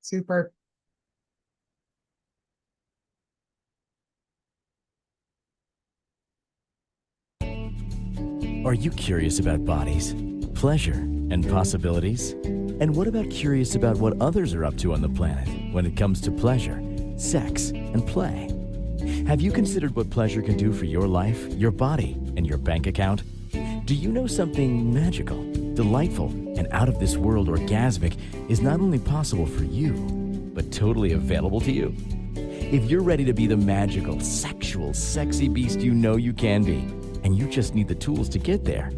Super. Are you curious about bodies, pleasure, and possibilities? And what about curious about what others are up to on the planet when it comes to pleasure, sex, and play? Have you considered what pleasure can do for your life, your body, and your bank account? Do you know something magical, delightful, and out of this world orgasmic is not only possible for you, but totally available to you? If you're ready to be the magical, sexual, sexy beast you know you can be, and you just need the tools to get there,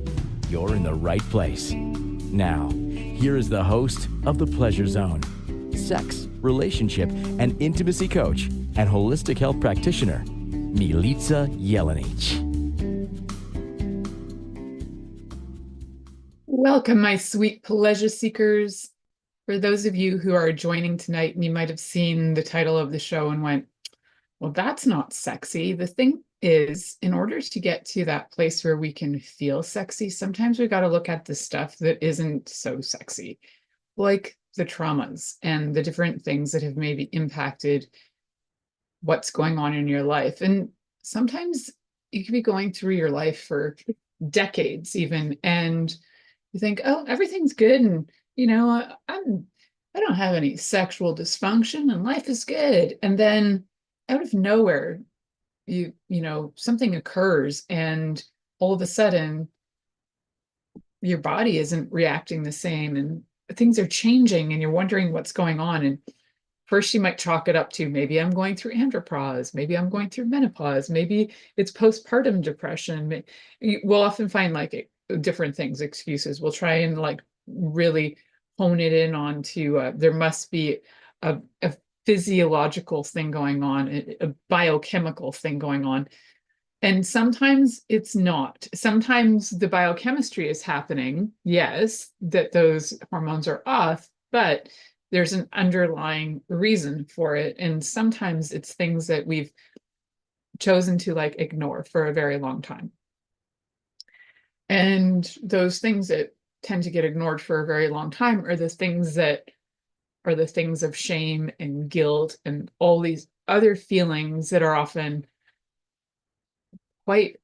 you're in the right place. Now, here is the host of The Pleasure Zone, sex, relationship, and intimacy coach and holistic health practitioner, Milica Jelenic. Welcome, my sweet pleasure seekers. For those of you who are joining tonight, and you might have seen the title of the show and went, well, that's not sexy. The thing is, in order to get to that place where we can feel sexy, sometimes we got to look at the stuff that isn't so sexy, like the traumas and the different things that have maybe impacted what's going on in your life. And sometimes you could be going through your life for decades even, and you think, oh, everything's good. And, I don't have any sexual dysfunction and life is good. And then out of nowhere, something occurs and all of a sudden your body isn't reacting the same and things are changing and you're wondering what's going on. And first you might chalk it up to maybe I'm going through andropause, maybe I'm going through menopause, maybe it's postpartum depression. We'll often find different things, excuses. We'll try and really hone it in onto there must be a physiological thing going on, a biochemical thing going on. And sometimes it's not. Sometimes the biochemistry is happening, yes, that those hormones are off, but there's an underlying reason for it. And sometimes it's things that we've chosen to ignore for a very long time. And those things that tend to get ignored for a very long time are the things of shame and guilt and all these other feelings that are often quite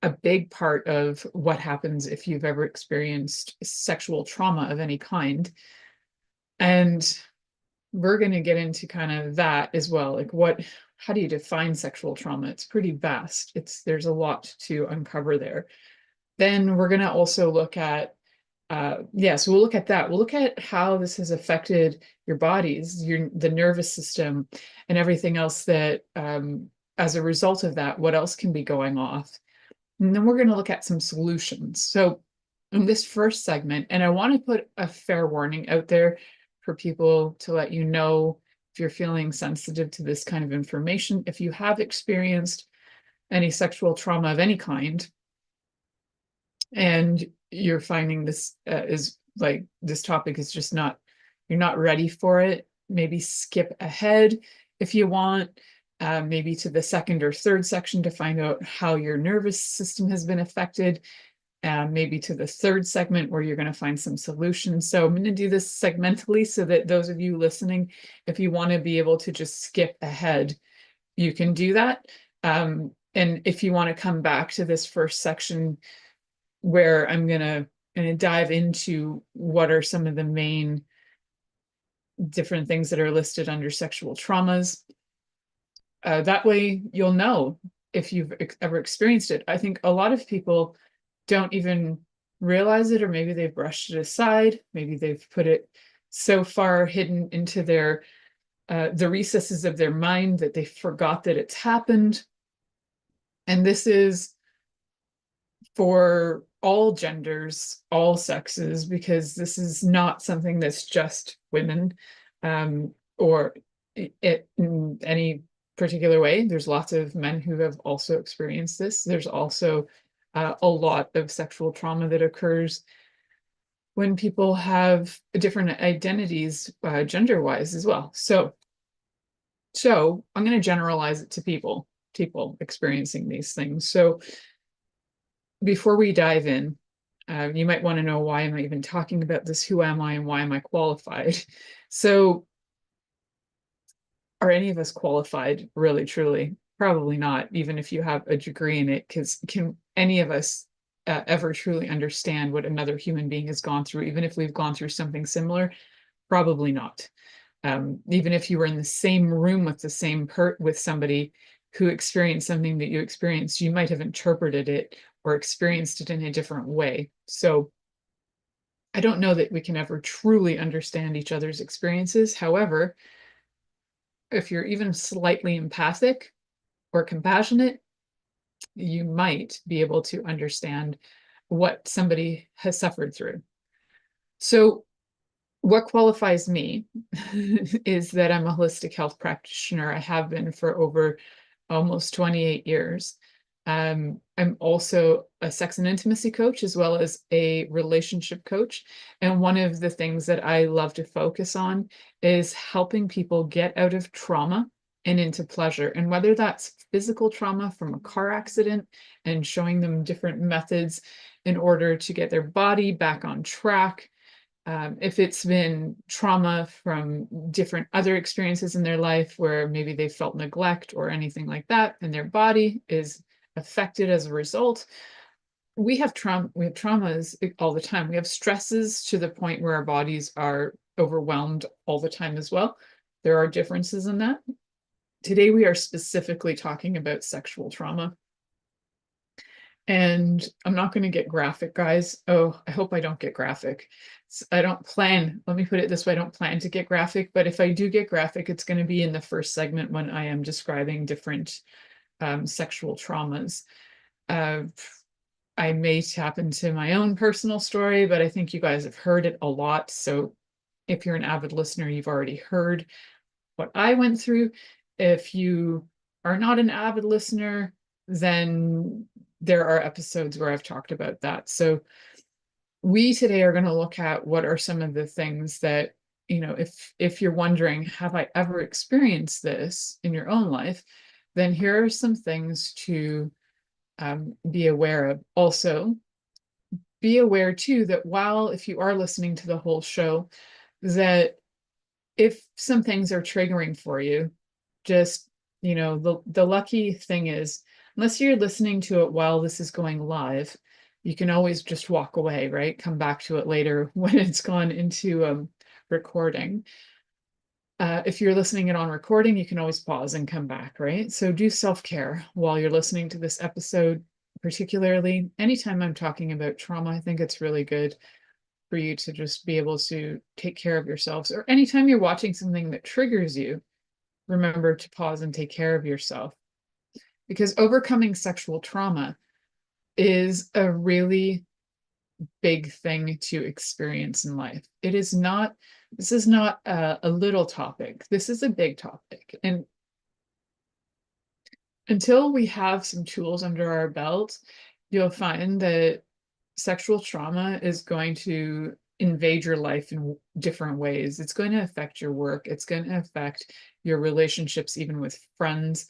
a big part of what happens if you've ever experienced sexual trauma of any kind. And we're going to get into kind of that as well. How do you define sexual trauma? It's pretty vast. There's a lot to uncover there. Then we're going to also look at so we'll look at that. We'll look at how this has affected your bodies, the nervous system, and everything else that, as a result of that, what else can be going off. And then we're going to look at some solutions. So in this first segment, and I want to put a fair warning out there for people to let you know if you're feeling sensitive to this kind of information, if you have experienced any sexual trauma of any kind, and you're finding this this topic is just you're not ready for it, maybe skip ahead if you want, maybe to the second or third section to find out how your nervous system has been affected, maybe to the third segment where you're going to find some solutions. So I'm going to do this segmentally so that those of you listening, if you want to be able to just skip ahead, you can do that. And if you want to come back to this first section where I'm going to dive into what are some of the main different things that are listed under sexual traumas. That way you'll know if you've ever experienced it. I think a lot of people don't even realize it, or maybe they've brushed it aside. Maybe they've put it so far hidden into the recesses of their mind that they forgot that it's happened. And this is for all genders, all sexes, because this is not something that's just women, or in any particular way. There's lots of men who have also experienced this. There's also a lot of sexual trauma that occurs when people have different identities, gender-wise as well. So I'm going to generalize it to people experiencing these things. So before we dive in, you might want to know, why am I even talking about this? Who am I and why am I qualified? So are any of us qualified, really, truly? Probably not, even if you have a degree in it, because can any of us ever truly understand what another human being has gone through, even if we've gone through something similar? Probably not. Even if you were in the same room with the same with somebody who experienced something that you experienced, you might have interpreted it or experienced it in a different way. So I don't know that we can ever truly understand each other's experiences. However, if you're even slightly empathic or compassionate, you might be able to understand what somebody has suffered through. So, what qualifies me is that I'm a holistic health practitioner. I have been for over almost 28 years. I'm also a sex and intimacy coach as well as a relationship coach. And one of the things that I love to focus on is helping people get out of trauma and into pleasure. And whether that's physical trauma from a car accident and showing them different methods in order to get their body back on track. If it's been trauma from different other experiences in their life where maybe they felt neglect or anything like that, and their body is affected as a result. We have traumas all the time. We have stresses to the point where our bodies are overwhelmed all the time as well. There are differences in that. Today, we are specifically talking about sexual trauma. And I'm not going to get graphic, guys. Oh, I hope I don't get graphic. I don't plan, let me put it this way, I don't plan to get graphic, but if I do get graphic, it's going to be in the first segment when I am describing different sexual traumas. I may tap into my own personal story, but I think you guys have heard it a lot. So if you're an avid listener, you've already heard what I went through. If you are not an avid listener, then there are episodes where I've talked about that. So we today are going to look at what are some of the things that, if you're wondering, have I ever experienced this in your own life, then here are some things to be aware of. Also, be aware too that if you are listening to the whole show, that if some things are triggering for you, just, the lucky thing is, unless you're listening to it while this is going live, you can always just walk away, right? Come back to it later when it's gone into recording. If you're listening it on recording, you can always pause and come back, right? So do self-care while you're listening to this episode, particularly anytime I'm talking about trauma. I think it's really good for you to just be able to take care of yourselves, or anytime you're watching something that triggers you, remember to pause and take care of yourself, because overcoming sexual trauma is a really big thing to experience in life. This is not a little topic. This is a big topic. And until we have some tools under our belt, you'll find that sexual trauma is going to invade your life in different ways. It's going to affect your work. It's going to affect your relationships, even with friends.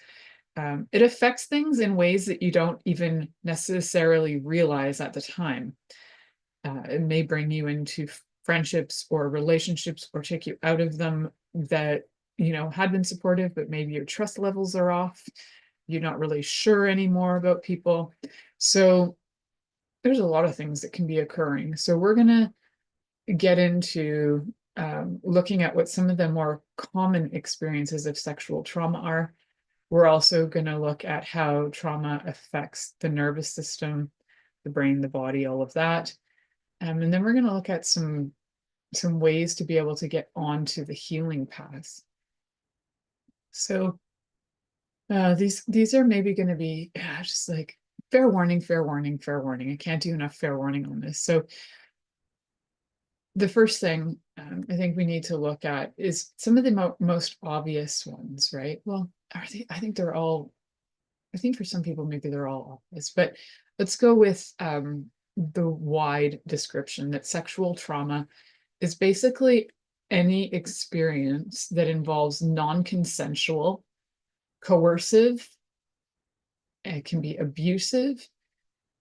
It affects things in ways that you don't even necessarily realize at the time. It may bring you into friendships or relationships or take you out of them that, had been supportive, but maybe your trust levels are off. You're not really sure anymore about people. So there's a lot of things that can be occurring. So we're going to get into looking at what some of the more common experiences of sexual trauma are. We're also going to look at how trauma affects the nervous system, the brain, the body, all of that. And then we're going to look at some ways to be able to get onto the healing path. So these are maybe going to be just like fair warning, fair warning, fair warning. I can't do enough fair warning on this. So the first thing I think we need to look at is some of the most obvious ones, right? Well, I think they're all, I think for some people, maybe they're all obvious, but let's go with the wide description that sexual trauma is basically any experience that involves non-consensual, coercive, it can be abusive,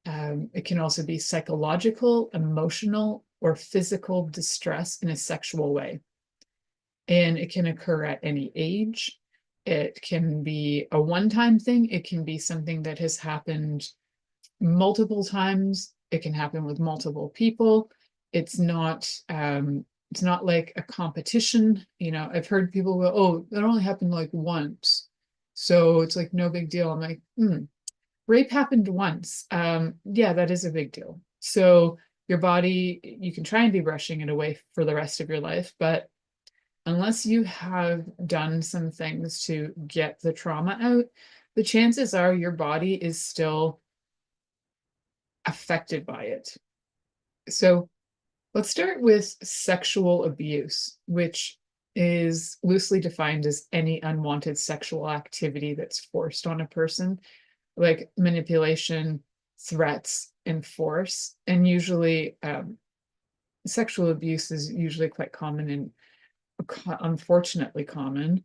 it can also be psychological, emotional, or physical distress in a sexual way. And it can occur at any age, It can be a one-time thing. It can be something that has happened multiple times. It can happen with multiple people. It's not like a competition. You know, I've heard people go, oh, that only happened like once, so it's like no big deal. I'm like, rape happened once. Yeah, that is a big deal. So your body, you can try and be brushing it away for the rest of your life, but unless you have done some things to get the trauma out, the chances are your body is still affected by it. So let's start with sexual abuse, which is loosely defined as any unwanted sexual activity that's forced on a person, like manipulation, threats, and force. And usually, sexual abuse is usually quite common and unfortunately common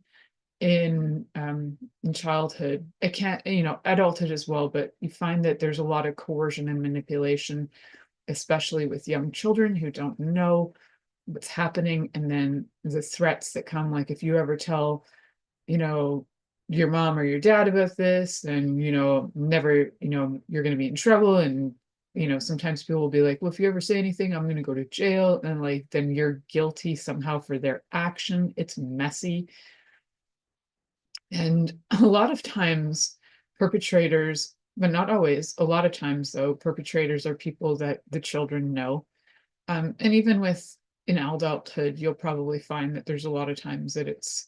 in childhood. It can't, adulthood as well, but you find that there's a lot of coercion and manipulation, especially with young children who don't know what's happening. And then the threats that come, like if you ever tell, you know, your mom or your dad about this, then, never, you're going to be in trouble. And, sometimes people will be like, well, if you ever say anything, I'm going to go to jail. And like, then you're guilty somehow for their action. It's messy. And a lot of times, perpetrators, but not always, a lot of times, though, perpetrators are people that the children know. And even with in adulthood, you'll probably find that there's a lot of times that it's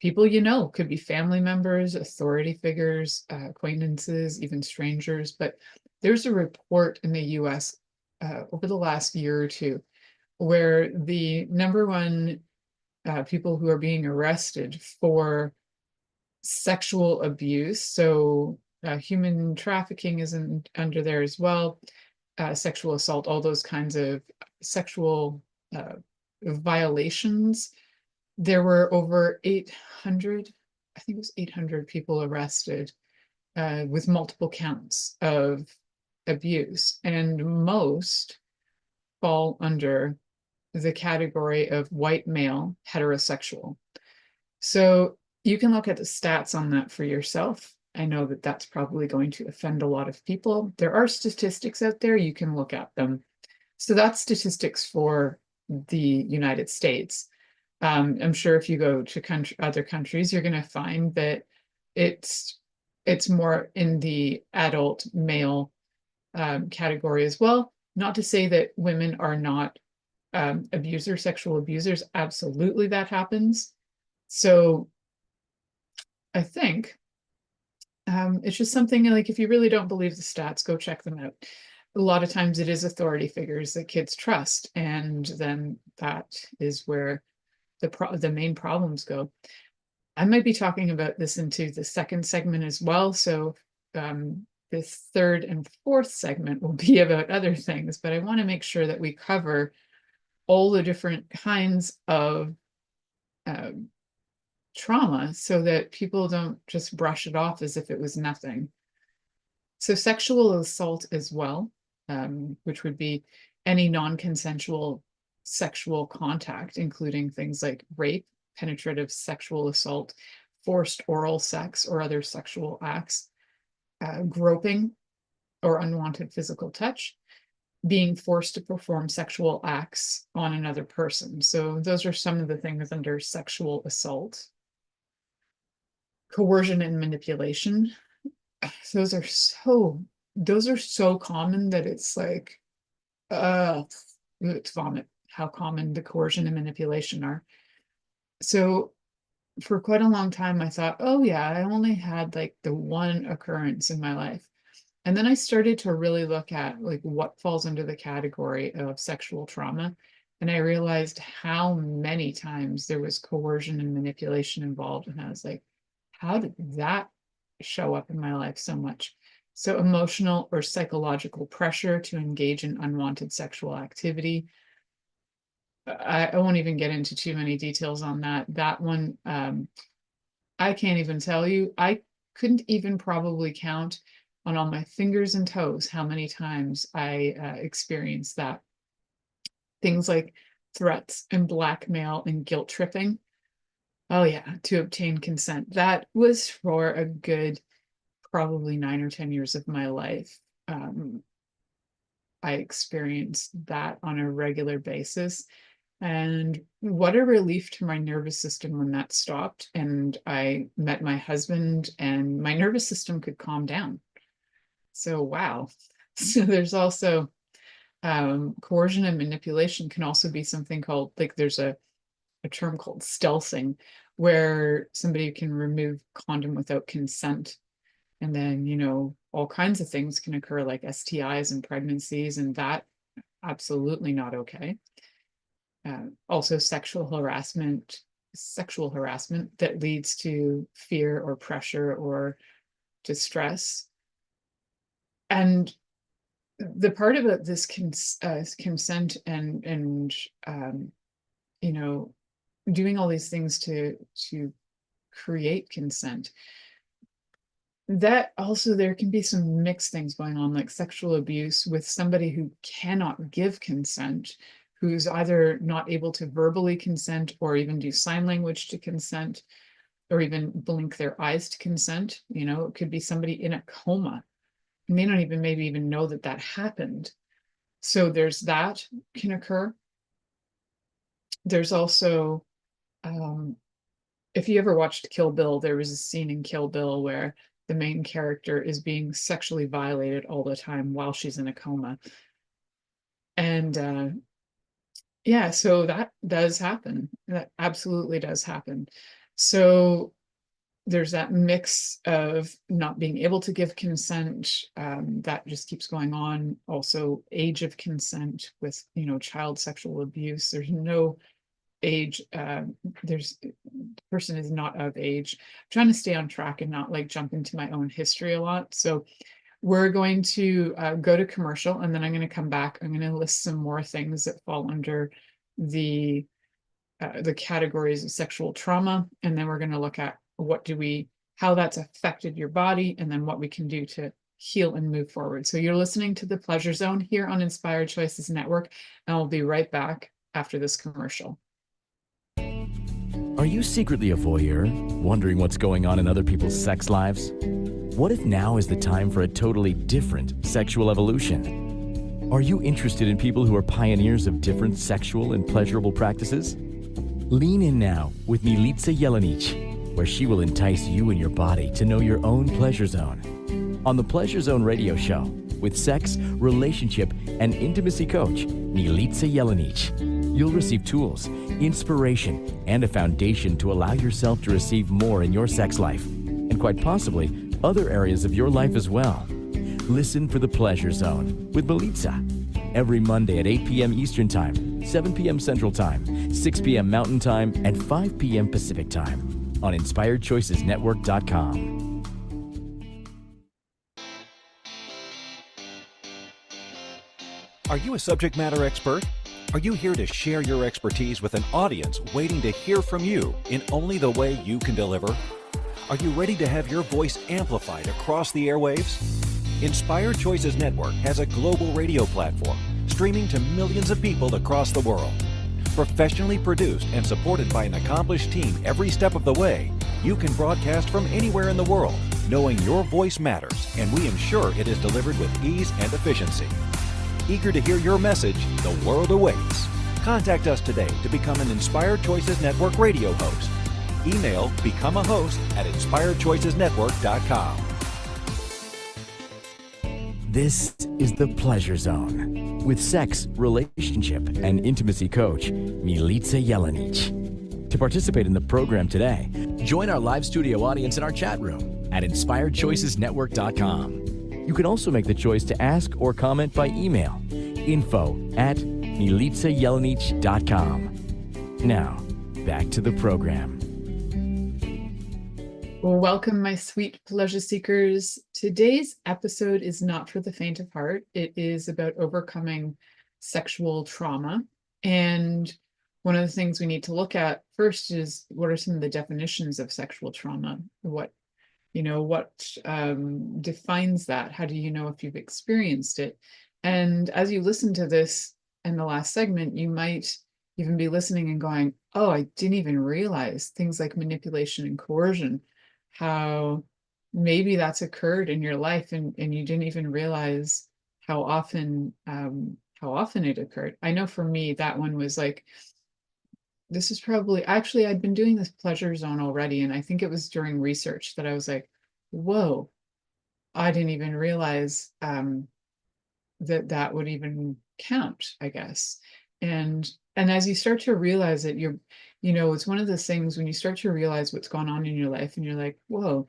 people could be family members, authority figures, acquaintances, even strangers. But there's a report in the US over the last year or two where the number one people who are being arrested for sexual abuse. So human trafficking is under there as well, sexual assault, all those kinds of sexual violations. There were over 800, I think it was 800 people arrested with multiple counts of abuse, and most fall under the category of white male heterosexual. So you can look at the stats on that for yourself. I know that that's probably going to offend a lot of people. There are statistics out there, you can look at them. So that's statistics for the United States. I'm sure if you go to other countries, you're going to find that it's more in the adult male category as well. Not to say that women are not abusers, sexual abusers. Absolutely, that happens. So I think it's just something like if you really don't believe the stats, go check them out. A lot of times it is authority figures that kids trust, and then that is where the main problems go. I might be talking about this into the second segment as well. So this third and fourth segment will be about other things, but I want to make sure that we cover all the different kinds of trauma so that people don't just brush it off as if it was nothing. So sexual assault as well, which would be any non-consensual sexual contact, including things like rape, penetrative sexual assault, forced oral sex or other sexual acts, groping or unwanted physical touch, being forced to perform sexual acts on another person. So those are some of the things under sexual assault. Coercion and manipulation. Those are so common that it's like, it's vomit how common the coercion and manipulation are. So for quite a long time, I thought, oh yeah, I only had like the one occurrence in my life. And then I started to really look at like what falls under the category of sexual trauma. And I realized how many times there was coercion and manipulation involved. And I was like, how did that show up in my life so much? So emotional or psychological pressure to engage in unwanted sexual activity. I won't even get into too many details on that. That one, I can't even tell you. I couldn't even probably count on all my fingers and toes how many times I experienced that. Things like threats and blackmail and guilt tripping. Oh yeah, to obtain consent. That was for a good probably 9 or 10 years of my life. Um, I experienced that on a regular basis. And what a relief to my nervous system when that stopped. And I met my husband, and my nervous system could calm down. So, wow. So, there's also coercion and manipulation can also be something called, like, there's a term called stealthing, where somebody can remove condom without consent. And then, all kinds of things can occur, like STIs and pregnancies, and that absolutely not okay. Also sexual harassment that leads to fear or pressure or distress. And the part about this consent and you know doing all these things to create consent, that also there can be some mixed things going on, like sexual abuse with somebody who cannot give consent, who's either not able to verbally consent or even do sign language to consent, or even blink their eyes to consent. It could be somebody in a coma, and they don't even maybe even know that that happened. So there's that can occur. There's also, if you ever watched Kill Bill, there was a scene in Kill Bill where the main character is being sexually violated all the time while she's in a coma. And yeah, so that does happen. That absolutely does happen. So there's that mix of not being able to give consent, that just keeps going on. Also, age of consent with, child sexual abuse. There's no age. There's the person is not of age. I'm trying to stay on track and not like jump into my own history a lot. So we're going to go to commercial, and then I'm going to come back. I'm going to list some more things that fall under the categories of sexual trauma, and then we're going to look at how that's affected your body, and then what we can do to heal and move forward. So you're listening to the Pleasure Zone here on Inspired Choices Network, and we'll be right back after this commercial. Are you secretly a voyeur, wondering what's going on in other people's sex lives? What if now is the time for a totally different sexual evolution? Are you interested in people who are pioneers of different sexual and pleasurable practices? Lean in now with Milica Jelenic, where she will entice you and your body to know your own pleasure zone. On the Pleasure Zone radio show, with sex, relationship, and intimacy coach, Milica Jelenic, you'll receive tools, inspiration, and a foundation to allow yourself to receive more in your sex life, and quite possibly other areas of your life as well. Listen for the Pleasure Zone with Milica every Monday at 8 p.m. Eastern Time, 7 p.m. Central Time, 6 p.m. Mountain Time, and 5 p.m. Pacific Time on InspiredChoicesNetwork.com. Are you a subject matter expert? Are you here to share your expertise with an audience waiting to hear from you in only the way you can deliver? Are you ready to have your voice amplified across the airwaves? Inspired Choices Network has a global radio platform streaming to millions of people across the world. Professionally produced and supported by an accomplished team every step of the way, you can broadcast from anywhere in the world, knowing your voice matters, and we ensure it is delivered with ease and efficiency. Eager to hear your message, the world awaits. Contact us today to become an Inspired Choices Network radio host. Email become a host at inspiredchoicesnetwork.com. This is the Pleasure Zone with sex, relationship, and intimacy coach, Milica Jelenic. To participate in the program today, join our live studio audience in our chat room at inspiredchoicesnetwork.com. You can also make the choice to ask or comment by email, info@milicajelenic.com. Now, back to the program. Well, welcome, my sweet pleasure seekers. Today's episode is not for the faint of heart. It is about overcoming sexual trauma. And one of the things we need to look at first is, what are some of the definitions of sexual trauma? What defines that? How do you know if you've experienced it? And as you listen to this in the last segment, you might even be listening and going, oh, I didn't even realize things like manipulation and coercion, how maybe that's occurred in your life, and you didn't even realize how often it occurred. I know for me, that one was like, this is probably, actually, I'd been doing this pleasure zone already. And I think it was during research that I was like, whoa, I didn't even realize that that would even count, I guess. And as you start to realize it, it's one of those things when you start to realize what's going on in your life and you're like, whoa,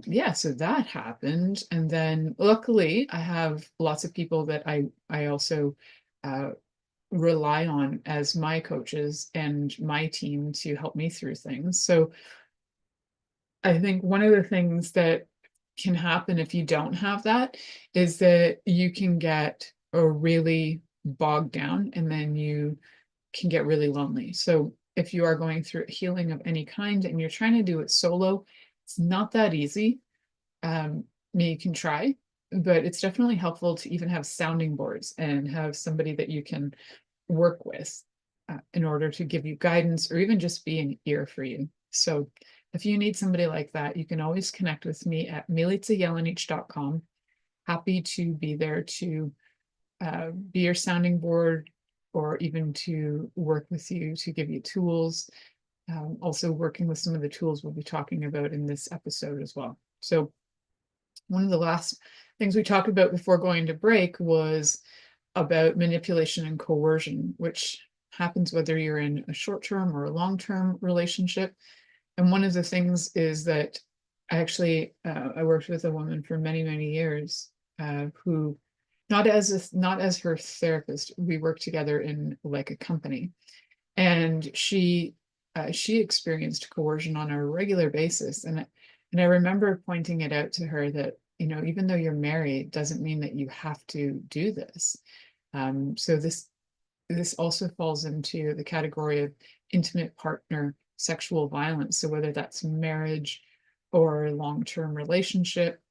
yeah, so that happened. And then luckily I have lots of people that I also uh, rely on as my coaches and my team to help me through things. So I think one of the things that can happen if you don't have that is that you can get a really bogged down, and then you can get really lonely. So if you are going through healing of any kind and you're trying to do it solo, it's not that easy. You can try, but it's definitely helpful to even have sounding boards and have somebody that you can work with in order to give you guidance or even just be an ear for you. So if you need somebody like that, you can always connect with me at milicajelenic.com. Happy to be there to be your sounding board, or even to work with you to give you tools. Also working with some of the tools we'll be talking about in this episode as well. So one of the last things we talked about before going to break was about manipulation and coercion, which happens whether you're in a short-term or a long-term relationship. And one of the things is that I worked with a woman for many, many years who, not as her therapist, we worked together in like a company, and she experienced coercion on a regular basis, and I remember pointing it out to her that, even though you're married doesn't mean that you have to do this. So this also falls into the category of intimate partner sexual violence. So whether that's marriage or a long-term relationship,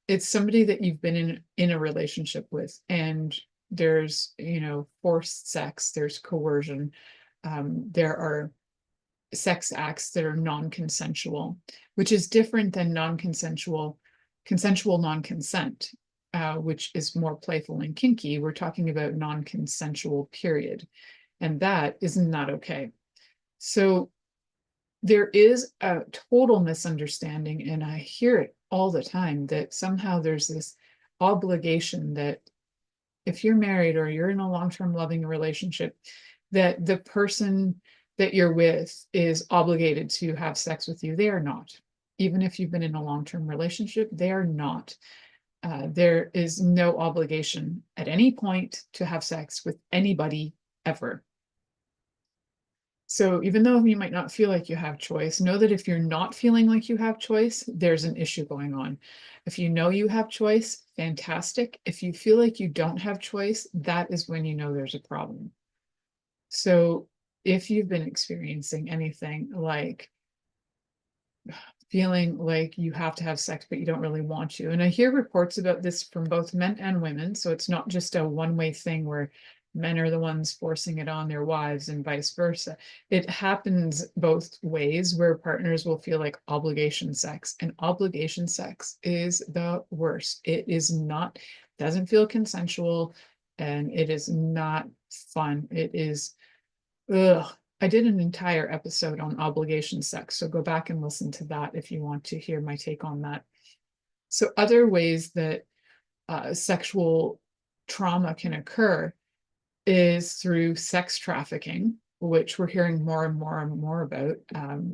it's somebody that you've been in a relationship with, and there's, forced sex, there's coercion, there are sex acts that are non-consensual, which is different than consensual non-consent, which is more playful and kinky. We're talking about non-consensual, period. And that is not okay. So there is a total misunderstanding, and I hear it all the time, that somehow there's this obligation that if you're married or you're in a long-term loving relationship, that the person that you're with is obligated to have sex with you. They are not. Even if you've been in a long-term relationship, they are not. There is no obligation at any point to have sex with anybody ever. So even though you might not feel like you have choice, know that if you're not feeling like you have choice, there's an issue going on. If you know you have choice, fantastic. If you feel like you don't have choice, that is when you know there's a problem. So if you've been experiencing anything like feeling like you have to have sex, but you don't really want to, and I hear reports about this from both men and women, so it's not just a one-way thing where men are the ones forcing it on their wives and vice versa. It happens both ways, where partners will feel like obligation sex, and obligation sex is the worst. It is not, doesn't feel consensual, and it is not fun. It is, ugh. I did an entire episode on obligation sex, so go back and listen to that if you want to hear my take on that. So other ways that sexual trauma can occur is through sex trafficking, which we're hearing more and more and more about.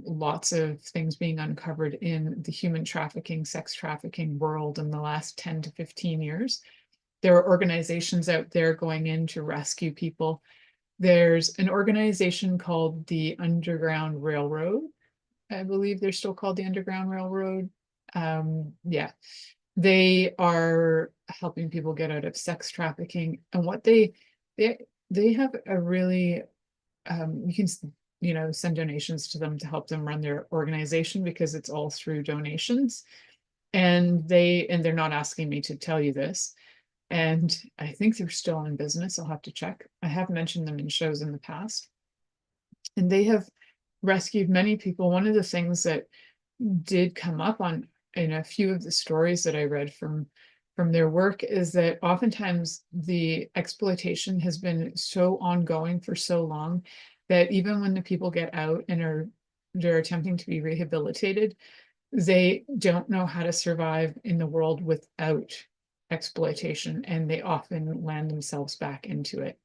Lots of things being uncovered in the human trafficking, sex trafficking world in the last 10 to 15 years. There are organizations out there going in to rescue people. There's an organization called the Underground Railroad. I believe they're still called the Underground Railroad. Yeah, they are helping people get out of sex trafficking. And what they have a really, you can send donations to them to help them run their organization, because it's all through donations. And they're not asking me to tell you this, And I think they're still in business. I'll have to check. I have mentioned them in shows in the past. And they have rescued many people. One of the things that did come up on in a few of the stories that I read from their work is that oftentimes the exploitation has been so ongoing for so long that even when the people get out and they're attempting to be rehabilitated, they don't know how to survive in the world without exploitation, and they often land themselves back into it.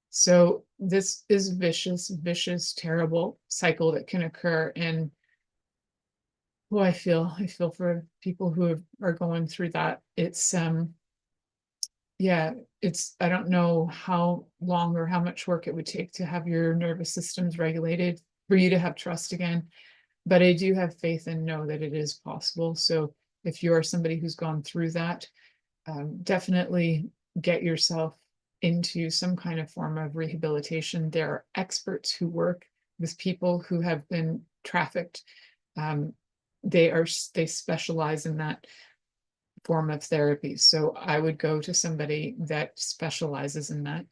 So this is vicious, terrible cycle that can occur. And oh, I feel for people who are going through that. It's yeah, I don't know how long or how much work it would take to have your nervous systems regulated for you to have trust again. But I do have faith and know that it is possible. So if you are somebody who's gone through that, definitely get yourself into some kind of form of rehabilitation. There are experts who work with people who have been trafficked. Um, they specialize in that form of therapy. So I would go to somebody that specializes in that.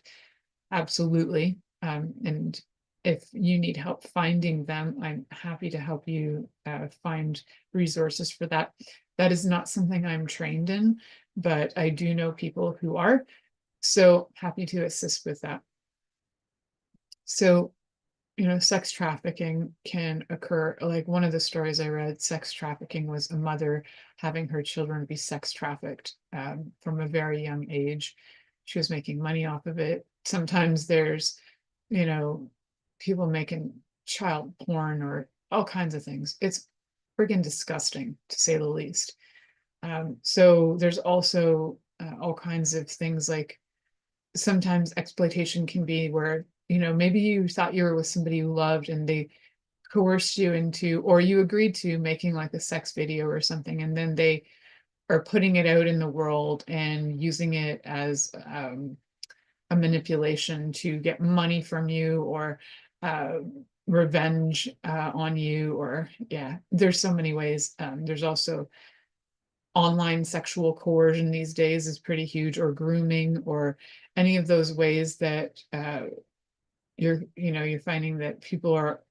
Absolutely. And if you need help finding them, I'm happy to help you find resources for that. That is not something I'm trained in, but I do know people who are. So happy to assist with that. So, sex trafficking can occur. Like one of the stories I read, sex trafficking was a mother having her children be sex trafficked from a very young age. She was making money off of it. Sometimes there's, you know, people making child porn or all kinds of things. It's friggin' disgusting, to say the least. So there's also all kinds of things like sometimes exploitation can be where, maybe you thought you were with somebody you loved and they coerced you into, or you agreed to making like a sex video or something, and then they are putting it out in the world and using it as a manipulation to get money from you or uh, revenge on you, or yeah, there's so many ways. There's also online sexual coercion these days is pretty huge, or grooming, or any of those ways that you're finding that people are,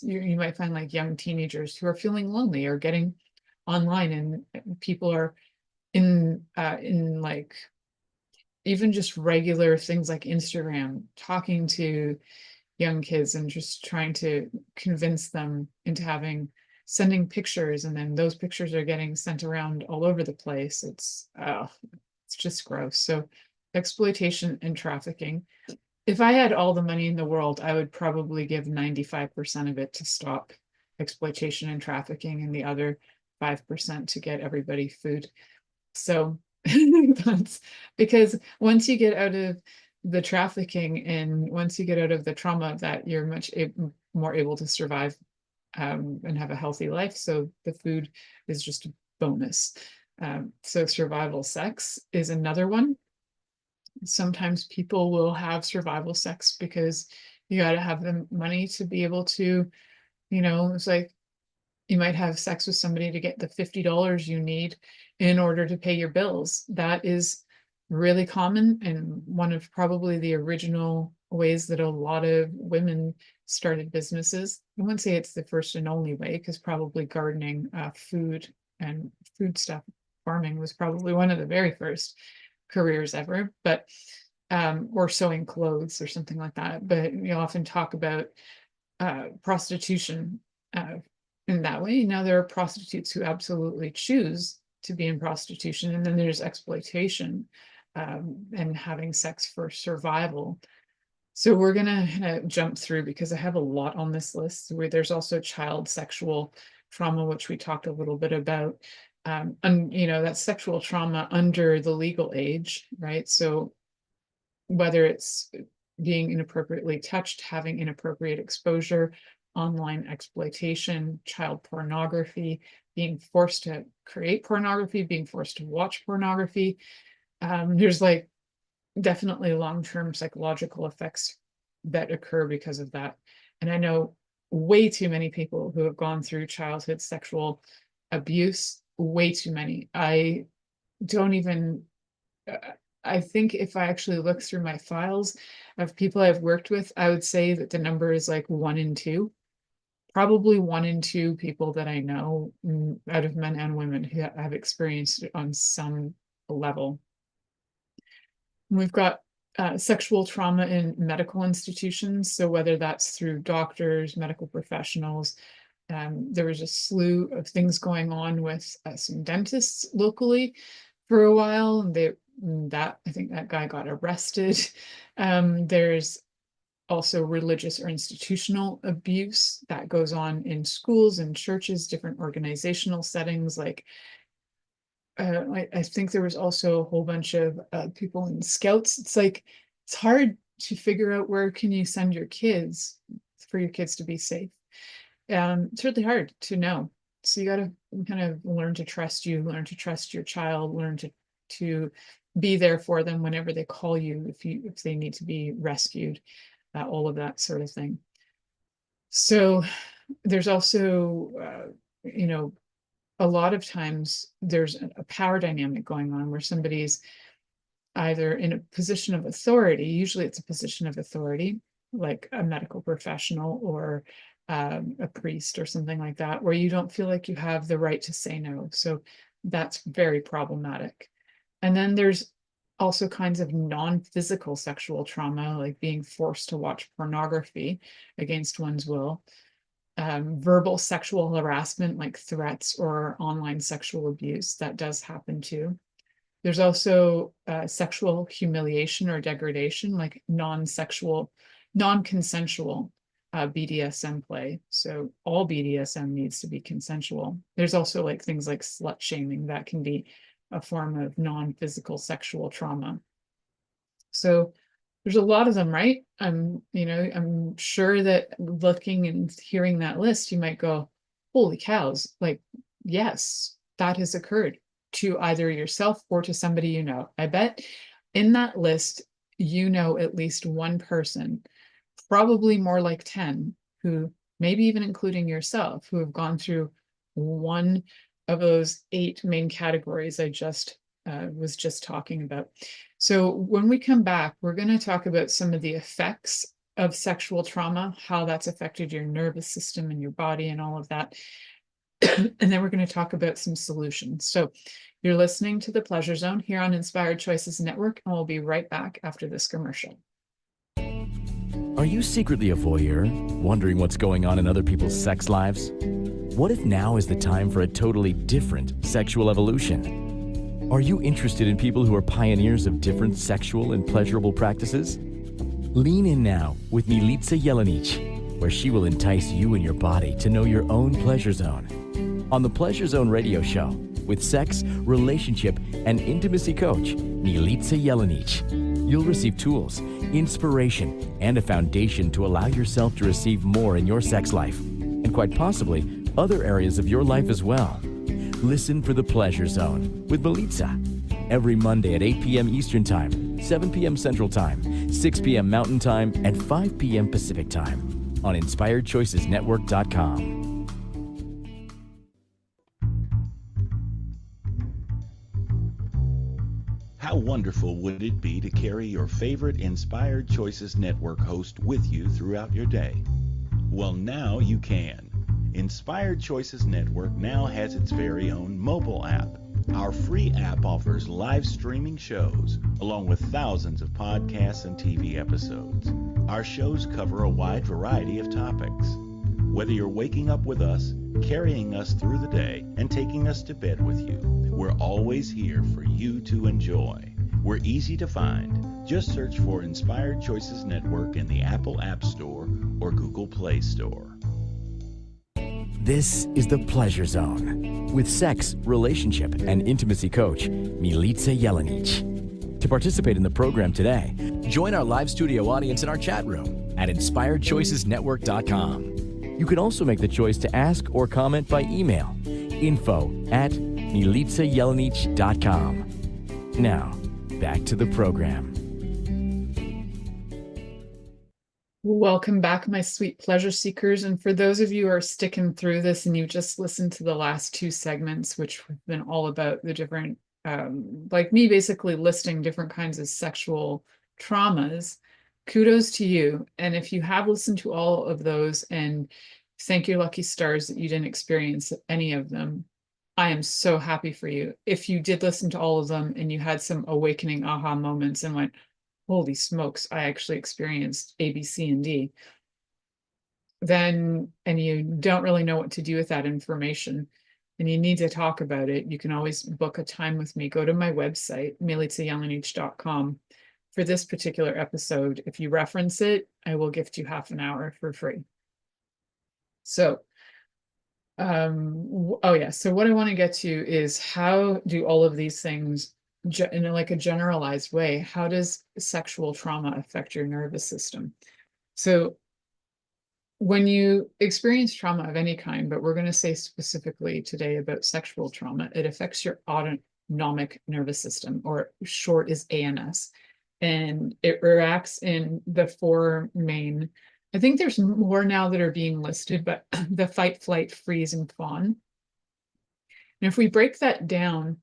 you might find like young teenagers who are feeling lonely or getting online, and people are in like even just regular things like Instagram, talking to young kids and just trying to convince them into sending pictures, and then those pictures are getting sent around all over the place. It's just gross. So exploitation and trafficking. If I had all the money in the world, I would probably give 95% of it to stop exploitation and trafficking, and the other 5% to get everybody food. So that's because once you get out of the trafficking and once you get out of the trauma, that you're much more able to survive and have a healthy life. So the food is just a bonus. So survival sex is another one. Sometimes people will have survival sex because you got to have the money to be able to, it's like you might have sex with somebody to get the $50 you need in order to pay your bills. That is really common, and one of probably the original ways that a lot of women started businesses. I wouldn't say it's the first and only way, because probably gardening, food and food stuff, farming was probably one of the very first careers ever, but or sewing clothes or something like that. But we often talk about prostitution in that way. Now there are prostitutes who absolutely choose to be in prostitution, and then there's exploitation and having sex for survival. So we're gonna jump through because I have a lot on this list. Where there's also child sexual trauma, which we talked a little bit about. And that's sexual trauma under the legal age, right? So whether it's being inappropriately touched, having inappropriate exposure, online exploitation, child pornography, being forced to create pornography, being forced to watch pornography. There's like definitely long-term psychological effects that occur because of that. And I know way too many people who have gone through childhood sexual abuse, way too many. I don't even I think if I actually look through my files of people I've worked with, I would say that the number is like 1 in 2. Probably 1 in 2 people that I know, out of men and women, who have experienced it on some level. We've got sexual trauma in medical institutions. So whether that's through doctors, medical professionals, there was a slew of things going on with some dentists locally for a while. I think that guy got arrested. There's also religious or institutional abuse that goes on in schools and churches, different organizational settings. Like I think there was also a whole bunch of people in scouts. It's hard to figure out where can you send your kids for your kids to be safe. It's really hard to know. So you got to kind of learn to trust learn to trust your child, learn to be there for them whenever they call you, if they need to be rescued, all of that sort of thing. So there's also, a lot of times there's a power dynamic going on where somebody's either in a position of authority. Usually it's a position of authority, like a medical professional or a priest or something like that, where you don't feel like you have the right to say no. So that's very problematic. And then there's also kinds of non-physical sexual trauma, like being forced to watch pornography against one's will. Verbal sexual harassment, like threats or online sexual abuse, that does happen too. There's also sexual humiliation or degradation, like non-consensual BDSM play. So all BDSM needs to be consensual. There's also like things like slut shaming that can be a form of non-physical sexual trauma. So there's a lot of them, right? I'm sure that looking and hearing that list, you might go, holy cows, like, yes, that has occurred to either yourself or to somebody you know. I bet in that list, at least one person, probably more like 10, who maybe even including yourself, who have gone through one of those 8 main categories I was just talking about. So when we come back, we're going to talk about some of the effects of sexual trauma, how that's affected your nervous system and your body and all of that. And then we're going to talk about some solutions. So you're listening to The Pleasure Zone here on Inspired Choices Network, and we'll be right back after this commercial. Are you secretly a voyeur, wondering what's going on in other people's sex lives? What if now is the time for a totally different sexual evolution? Are you interested in people who are pioneers of different sexual and pleasurable practices? Lean in now with Milica Jelenic, where she will entice you and your body to know your own pleasure zone. On the Pleasure Zone radio show, with sex, relationship, and intimacy coach, Milica Jelenic, you'll receive tools, inspiration, and a foundation to allow yourself to receive more in your sex life, and quite possibly other areas of your life as well. Listen for The Pleasure Zone with Milica every Monday at 8 p.m. Eastern Time, 7 p.m. Central Time, 6 p.m. Mountain Time, and 5 p.m. Pacific Time on InspiredChoicesNetwork.com. How wonderful would it be to carry your favorite Inspired Choices Network host with you throughout your day? Well, now you can. Inspired Choices Network now has its very own mobile app. Our free app offers live streaming shows, along with thousands of podcasts and TV episodes. Our shows cover a wide variety of topics. Whether you're waking up with us, carrying us through the day, and taking us to bed with you, we're always here for you to enjoy. We're easy to find. Just search for Inspired Choices Network in the Apple App Store or Google Play Store. This is The Pleasure Zone with sex, relationship, and intimacy coach, Milica Jelenic. To participate in the program today, join our live studio audience in our chat room at InspiredChoicesNetwork.com. You can also make the choice to ask or comment by email, info@MilicaJelenic.com. Now, back to the program. Welcome back, my sweet pleasure seekers. And for those of you who are sticking through this and you just listened to the last 2 segments, which have been all about the different like me basically listing different kinds of sexual traumas, kudos to you. And if you have listened to all of those and thank your lucky stars that you didn't experience any of them, I am so happy for you. If you did listen to all of them and you had some awakening aha moments and went, holy smokes, I actually experienced A, B, C, and D, then, and you don't really know what to do with that information and you need to talk about it, you can always book a time with me. Go to my website, milicajelenic.com. For this particular episode, if you reference it, I will gift you half an hour for free. So, oh yeah, so what I want to get to is how do all of these things in like a generalized way, how does sexual trauma affect your nervous system? So when you experience trauma of any kind, but we're going to say specifically today about sexual trauma, it affects your autonomic nervous system, or short is ANS. And it reacts in the four main, I think there's more now that are being listed, but the fight, flight, freeze, and fawn. And if we break that down,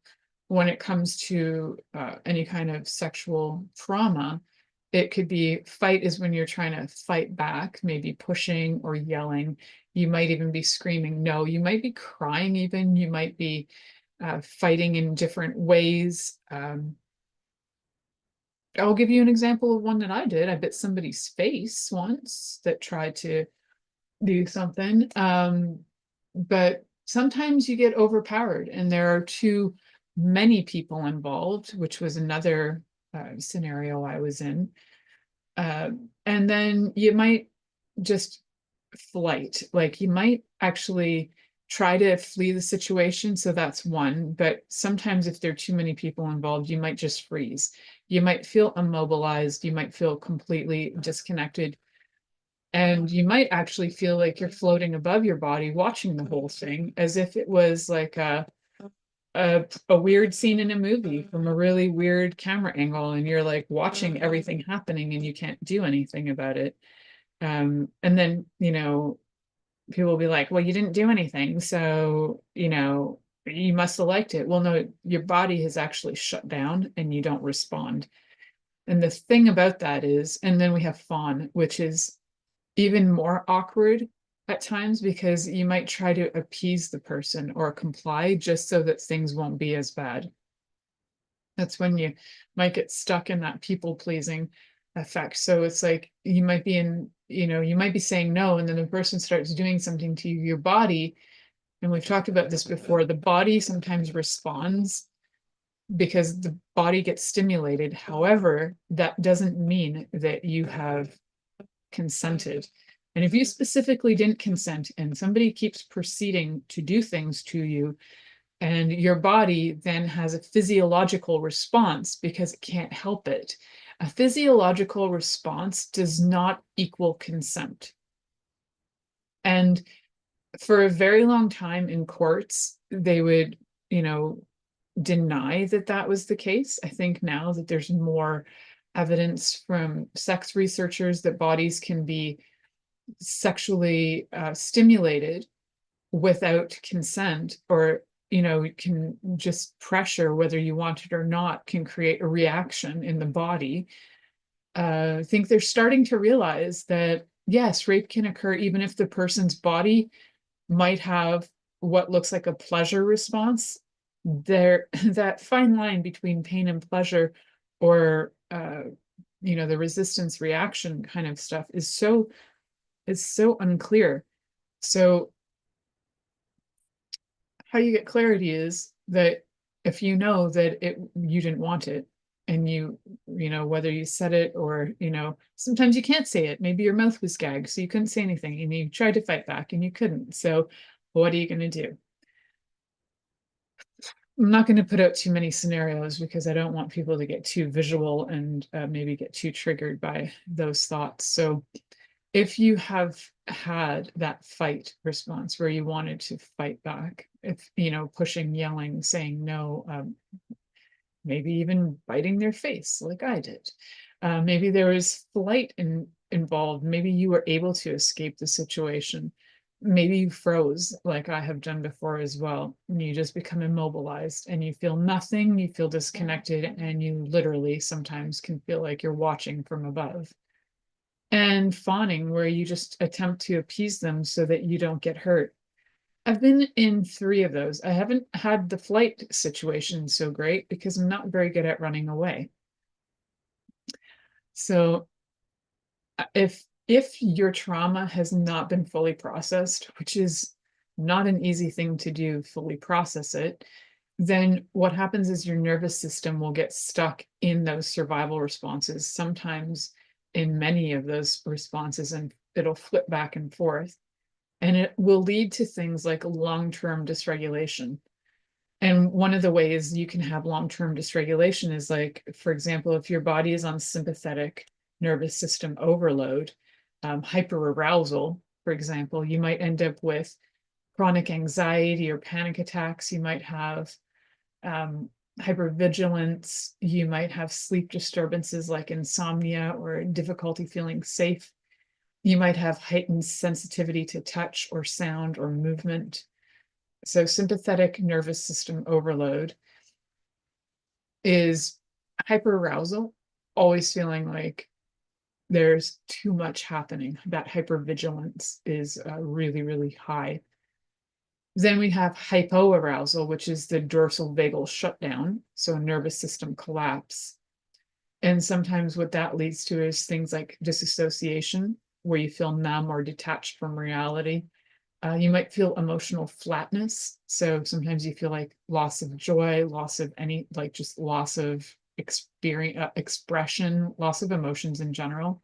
when it comes to any kind of sexual trauma, it could be fight is when you're trying to fight back, maybe pushing or yelling. You might even be screaming no. You might be crying even. You might be fighting in different ways. I'll give you an example of one that I did. I bit somebody's face once that tried to do something. But sometimes you get overpowered and there are too many people involved, which was another scenario I was in. And then you might just flight, like you might actually try to flee the situation. So that's one. But sometimes if there are too many people involved, you might just freeze. You might feel immobilized. You might feel completely disconnected. And you might actually feel like you're floating above your body, watching the whole thing as if it was like a weird scene in a movie from a really weird camera angle, and you're like watching everything happening and you can't do anything about it. And then, people will be like, well, you didn't do anything, so, you must have liked it. Well, no, your body has actually shut down and you don't respond. And the thing about that is, and then we have fawn, which is even more awkward at times because you might try to appease the person or comply just so that things won't be as bad. That's when you might get stuck in that people pleasing effect. So it's like you might be you might be saying no, and then the person starts doing something to you, your body, and we've talked about this before, the body sometimes responds because the body gets stimulated. However, that doesn't mean that you have consented. And if you specifically didn't consent and somebody keeps proceeding to do things to you, and your body then has a physiological response because it can't help it, a physiological response does not equal consent. And for a very long time in courts, they would, deny that that was the case. I think now that there's more evidence from sex researchers that bodies can be sexually stimulated without consent, or can just pressure, whether you want it or not, can create a reaction in the body. I think they're starting to realize that yes, rape can occur even if the person's body might have what looks like a pleasure response. There, that fine line between pain and pleasure, or the resistance reaction kind of stuff is so unclear. So how you get clarity is that if you know that you didn't want it, and whether you said it or sometimes you can't say it, maybe your mouth was gagged so you couldn't say anything and you tried to fight back and you couldn't, so what are you going to do? I'm not going to put out too many scenarios because I don't want people to get too visual and maybe get too triggered by those thoughts. So if you have had that fight response where you wanted to fight back, if, pushing, yelling, saying no, maybe even biting their face like I did, maybe there was flight involved, maybe you were able to escape the situation, maybe you froze like I have done before as well, and you just become immobilized and you feel nothing, you feel disconnected, and you literally sometimes can feel like you're watching from above. And fawning, where you just attempt to appease them so that you don't get hurt. I've been in 3 of those. I haven't had the flight situation so great because I'm not very good at running away. So if your trauma has not been fully processed, which is not an easy thing to do, fully process it, then what happens is your nervous system will get stuck in those survival responses, sometimes in many of those responses, and it'll flip back and forth. And it will lead to things like long-term dysregulation. And one of the ways you can have long-term dysregulation is, like, for example, if your body is on sympathetic nervous system overload, hyperarousal, for example, you might end up with chronic anxiety or panic attacks. You might have hypervigilance. You might have sleep disturbances like insomnia or difficulty feeling safe. You might have heightened sensitivity to touch or sound or movement. So sympathetic nervous system overload is hyperarousal, always feeling like there's too much happening. That hypervigilance is really, really high. Then we have hypoarousal, which is the dorsal vagal shutdown, so nervous system collapse. And sometimes what that leads to is things like disassociation, where you feel numb or detached from reality. You might feel emotional flatness. So sometimes you feel like loss of joy, loss of any, like just loss of experience, expression, loss of emotions in general.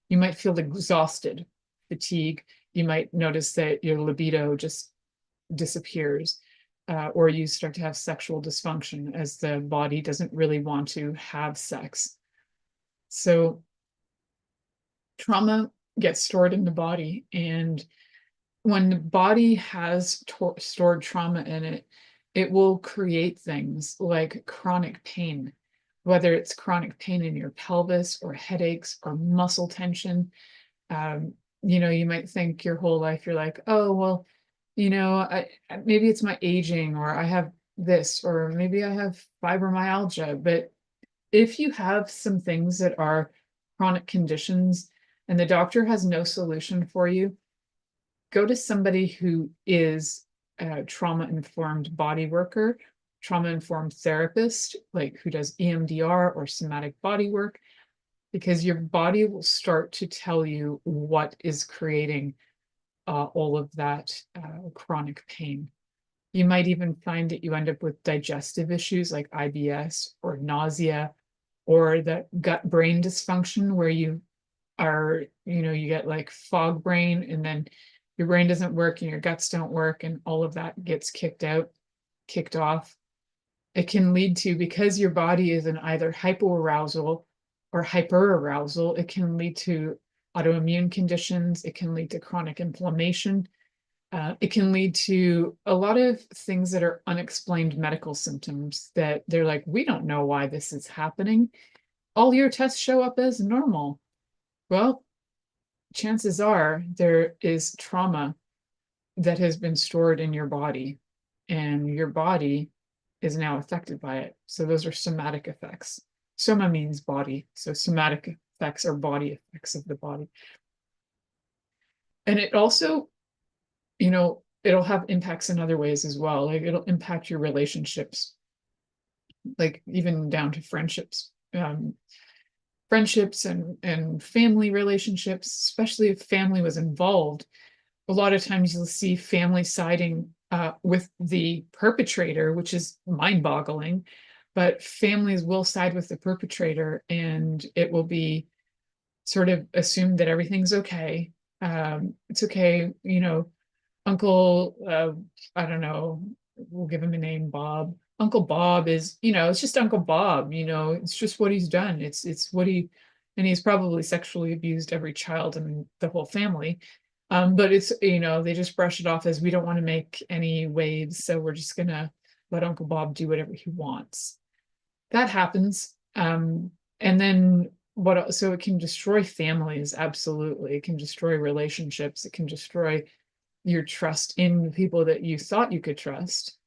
You might feel exhausted, fatigue. You might notice that your libido just disappears, or you start to have sexual dysfunction as the body doesn't really want to have sex. So trauma gets stored in the body, and when the body has stored trauma in it, it will create things like chronic pain, whether it's chronic pain in your pelvis or headaches or muscle tension. You might think your whole life, you're like, oh, well, maybe it's my aging, or I have this, or maybe I have fibromyalgia. But if you have some things that are chronic conditions and the doctor has no solution for you, go to somebody who is a trauma-informed body worker, trauma-informed therapist, like who does EMDR or somatic body work, because your body will start to tell you what is creating all of that chronic pain. You might even find that you end up with digestive issues like IBS or nausea, or the gut-brain dysfunction where you get like fog brain, and then your brain doesn't work and your guts don't work, and all of that gets kicked off. It can lead to, because your body is in either hypoarousal or hyperarousal, it can lead to autoimmune conditions. It can lead to chronic inflammation. It can lead to a lot of things that are unexplained medical symptoms that they're like, we don't know why this is happening. All your tests show up as normal. Well, chances are there is trauma that has been stored in your body, and your body is now affected by it. So those are somatic effects. Soma means body, so somatic effects are body effects of the body. And it also, it'll have impacts in other ways as well. Like it'll impact your relationships, like even down to friendships. Friendships and family relationships, especially if family was involved. A lot of times you'll see family siding with the perpetrator, which is mind-boggling, but families will side with the perpetrator, and it will be sort of assumed that everything's okay. It's okay, Uncle, I don't know, we'll give him a name, Bob. Uncle Bob is, it's just Uncle Bob, it's just what he's done. It's what and he's probably sexually abused every child in the whole family. But it's, they just brush it off as, we don't want to make any waves, so we're just gonna let Uncle Bob do whatever he wants. That happens. And then so it can destroy families, absolutely. It can destroy relationships. It can destroy your trust in the people that you thought you could trust.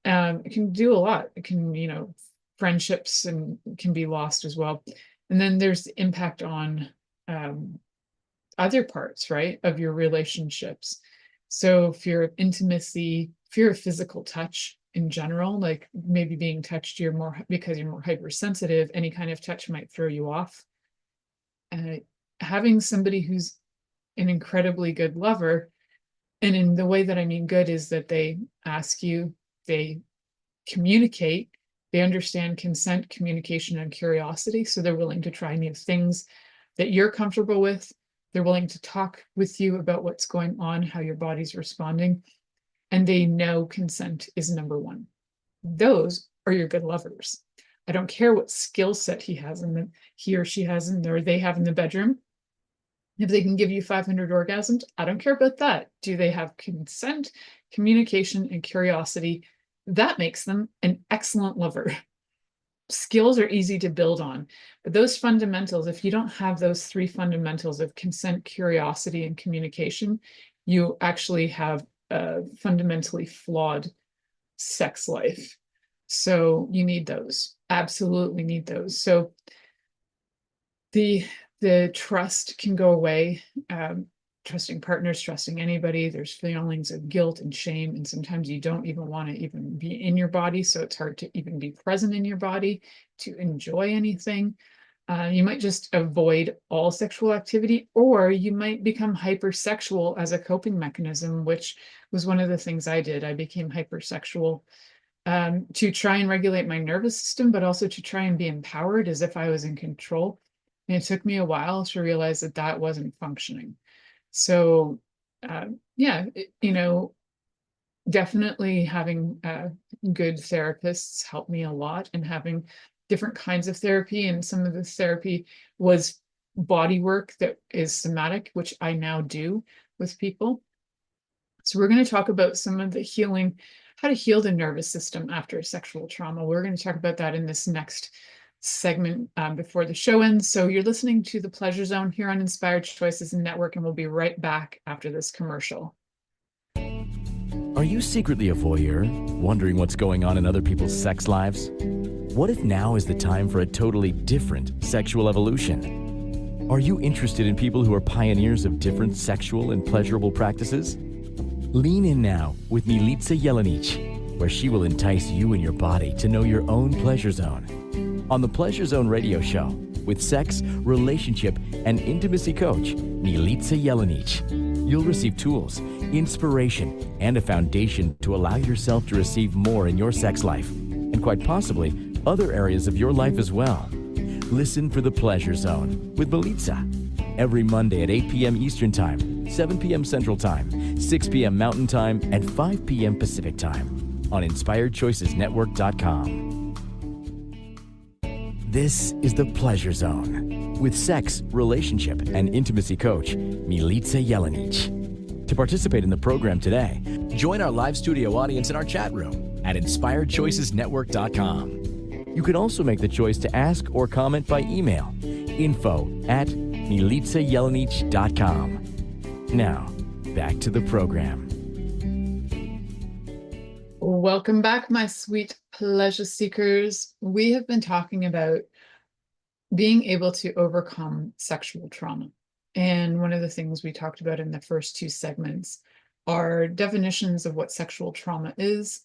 It can do a lot. It can, friendships and can be lost as well. And then there's the impact on other parts, right, of your relationships. So fear of intimacy, fear of physical touch in general, like maybe being touched, because you're more hypersensitive, any kind of touch might throw you off. Having somebody who's an incredibly good lover, and in the way that I mean good is that they ask you, they communicate, they understand consent, communication, and curiosity. So they're willing to try new things that you're comfortable with. They're willing to talk with you about what's going on, how your body's responding, and they know consent is number one. Those are your good lovers. I don't care what skill set he or she has or they have in the bedroom. If they can give you 500 orgasms, I don't care about that. Do they have consent, communication, and curiosity? That makes them an excellent lover. Skills are easy to build on, but those fundamentals, if you don't have those three fundamentals of consent, curiosity, and communication, you actually have a fundamentally flawed sex life. So you need those, absolutely need those. So the trust can go away. Trusting partners, trusting anybody. There's feelings of guilt and shame, and sometimes you don't even want to even be in your body, so it's hard to even be present in your body to enjoy anything. You might just avoid all sexual activity, or you might become hypersexual as a coping mechanism, which was one of the things I did. I became hypersexual to try and regulate my nervous system, but also to try and be empowered as if I was in control. And it took me a while to realize that that wasn't functioning. So, definitely having good therapists helped me a lot, and having different kinds of therapy. And some of the therapy was body work that is somatic, which I now do with people. So we're going to talk about some of the healing, how to heal the nervous system after sexual trauma. We're going to talk about that in this next segment before the show ends. So you're listening to The Pleasure Zone here on Inspired Choices Network, and we'll be right back after this commercial. Are you secretly a voyeur, wondering what's going on in other people's sex lives? What if now is the time for a totally different sexual evolution? Are you interested in people who are pioneers of different sexual and pleasurable practices? Lean in now with Milica Jelenic, where she will entice you and your body to know your own pleasure zone. On the Pleasure Zone radio show, with sex, relationship, and intimacy coach, Milica Jelenic, you'll receive tools, inspiration, and a foundation to allow yourself to receive more in your sex life, and quite possibly other areas of your life as well. Listen for the Pleasure Zone with Milica every Monday at 8 p.m. Eastern Time, 7 p.m. Central Time, 6 p.m. Mountain Time, and 5 p.m. Pacific Time on InspiredChoicesNetwork.com. This is the Pleasure Zone with sex, relationship, and intimacy coach, Milica Jelenic. To participate in the program today, join our live studio audience in our chat room at InspiredChoicesNetwork.com. You can also make the choice to ask or comment by email, info@MilicaJelenic.com. Now, back to the program. Welcome back, my sweet pleasure seekers. We have been talking about being able to overcome sexual trauma. And one of the things we talked about in the first two segments are definitions of what sexual trauma is,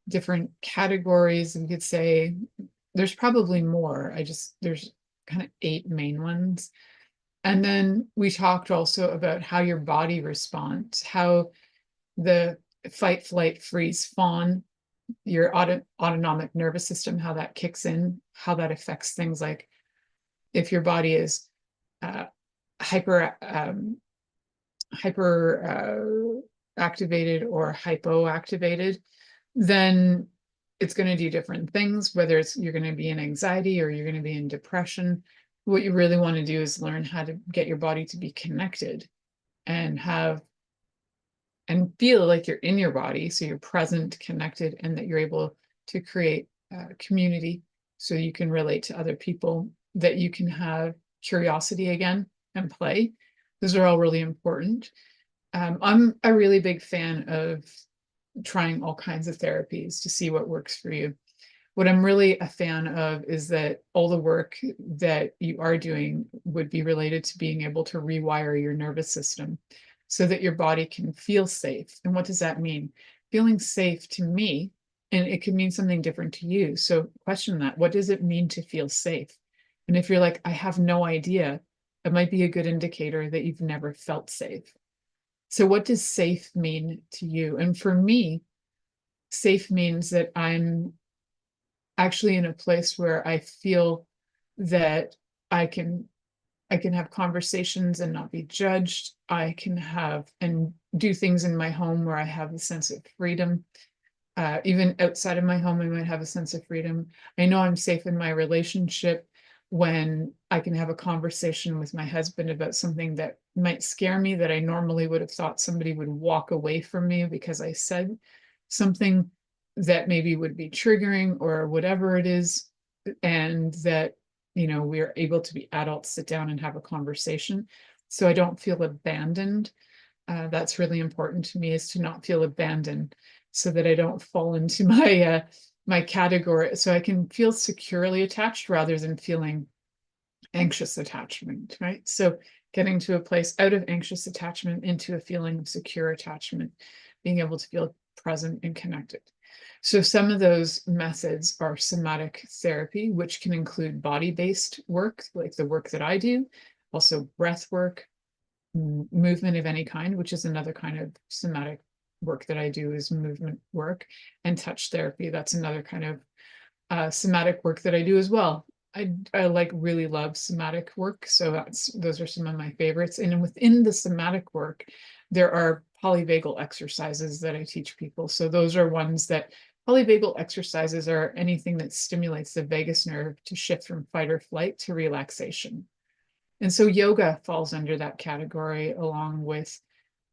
different categories. We could say there's probably more. There's kind of 8 main ones. And then we talked also about how your body responds, how the fight, flight, freeze, fawn, your autonomic nervous system, how that kicks in, how that affects things like if your body is hyper activated or hypoactivated, then it's going to do different things, whether it's you're going to be in anxiety or you're going to be in depression. What you really want to do is learn how to get your body to be connected and feel like you're in your body, so you're present, connected, and that you're able to create community so you can relate to other people, that you can have curiosity again and play. Those are all really important. I'm a really big fan of trying all kinds of therapies to see what works for you. What I'm really a fan of is that all the work that you are doing would be related to being able to rewire your nervous system so that your body can feel safe. And what does that mean? Feeling safe to me, and it could mean something different to you. So question that. What does it mean to feel safe? And if you're like, I have no idea, it might be a good indicator that you've never felt safe. So what does safe mean to you? And for me, safe means that I'm actually in a place where I feel that I can I can have conversations and not be judged. I can have and do things in my home where I have a sense of freedom. Even outside of my home, I might have a sense of freedom. I know I'm safe in my relationship when I can have a conversation with my husband about something that might scare me that I normally would have thought somebody would walk away from me because I said something that maybe would be triggering or whatever it is. And that, we're able to be adults, sit down and have a conversation. So I don't feel abandoned. That's really important to me, is to not feel abandoned so that I don't fall into my category. So I can feel securely attached rather than feeling anxious attachment, right? So getting to a place out of anxious attachment into a feeling of secure attachment, being able to feel present and connected. So some of those methods are somatic therapy, which can include body-based work, like the work that I do, also breath work, movement of any kind, which is another kind of somatic work that I do, is movement work, and touch therapy. That's another kind of somatic work that I do as well. I like really love somatic work, so those are some of my favorites. And within the somatic work, there are polyvagal exercises that I teach people. So those are ones that polyvagal exercises are anything that stimulates the vagus nerve to shift from fight or flight to relaxation. And so yoga falls under that category, along with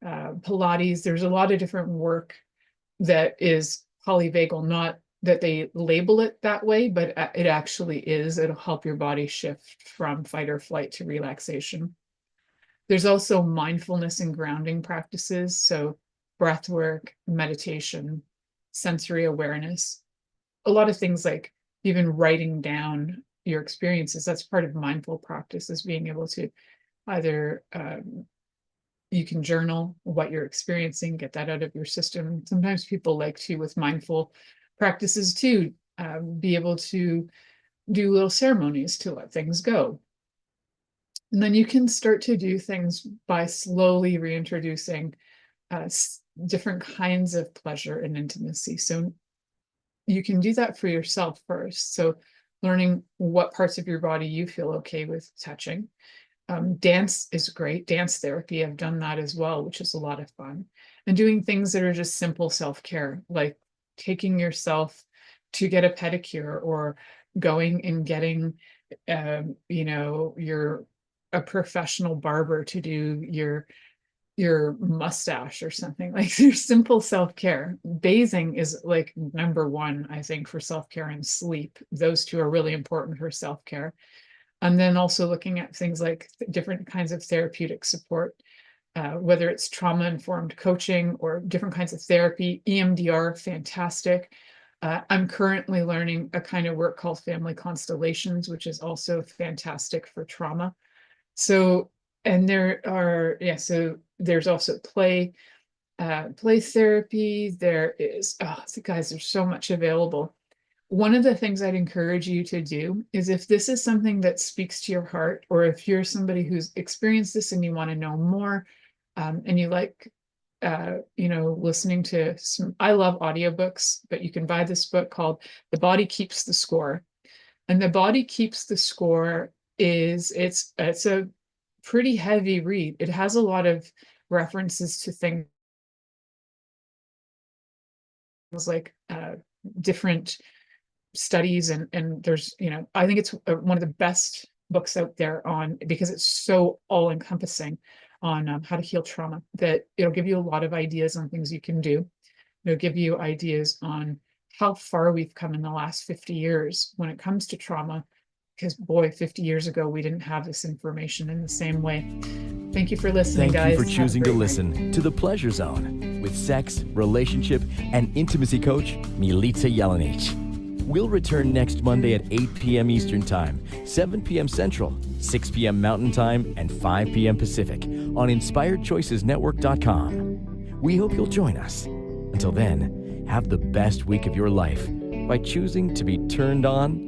Pilates. There's a lot of different work that is polyvagal, not that they label it that way, but it actually is. It'll help your body shift from fight or flight to relaxation. There's also mindfulness and grounding practices. So breath work, meditation, sensory awareness, a lot of things like even writing down your experiences. That's part of mindful practice, is being able to either you can journal what you're experiencing, get that out of your system. Sometimes people like to, with mindful practices too, be able to do little ceremonies to let things go. And then you can start to do things by slowly reintroducing different kinds of pleasure and intimacy. So you can do that for yourself first. So learning what parts of your body you feel okay with touching. Dance is great. Dance therapy, I've done that as well, which is a lot of fun. And doing things that are just simple self-care, like taking yourself to get a pedicure, or going and getting, you're a professional barber to do your mustache or something. Like, your simple self-care. Bathing is like number one, I think, for self-care, and sleep. Those two are really important for self-care. And then also looking at things like different kinds of therapeutic support, whether it's trauma-informed coaching or different kinds of therapy. EMDR, fantastic. I'm currently learning a kind of work called family constellations, which is also fantastic for trauma. So, and so there's also play therapy. There is, guys, there's so much available. One of the things I'd encourage you to do is, if this is something that speaks to your heart, or if you're somebody who's experienced this and you want to know more, and you like, listening to I love audiobooks, but you can buy this book called The Body Keeps the Score. And The Body Keeps the Score it's a pretty heavy read. It has a lot of references to things like different studies, and there's, I think it's one of the best books out there on, because it's so all encompassing on how to heal trauma, that it'll give you a lot of ideas on things you can do. It'll give you ideas on how far we've come in the last 50 years when it comes to trauma, because boy, 50 years ago, we didn't have this information in the same way. Thank you for listening, Thank guys. you for Have a choosing to great night. listen to The Pleasure Zone with sex, relationship, and intimacy coach Milica Jelenic. We'll return next Monday at 8 p.m. Eastern Time, 7 p.m. Central, 6 p.m. Mountain Time, and 5 p.m. Pacific on InspiredChoicesNetwork.com. We hope you'll join us. Until then, have the best week of your life by choosing to be turned on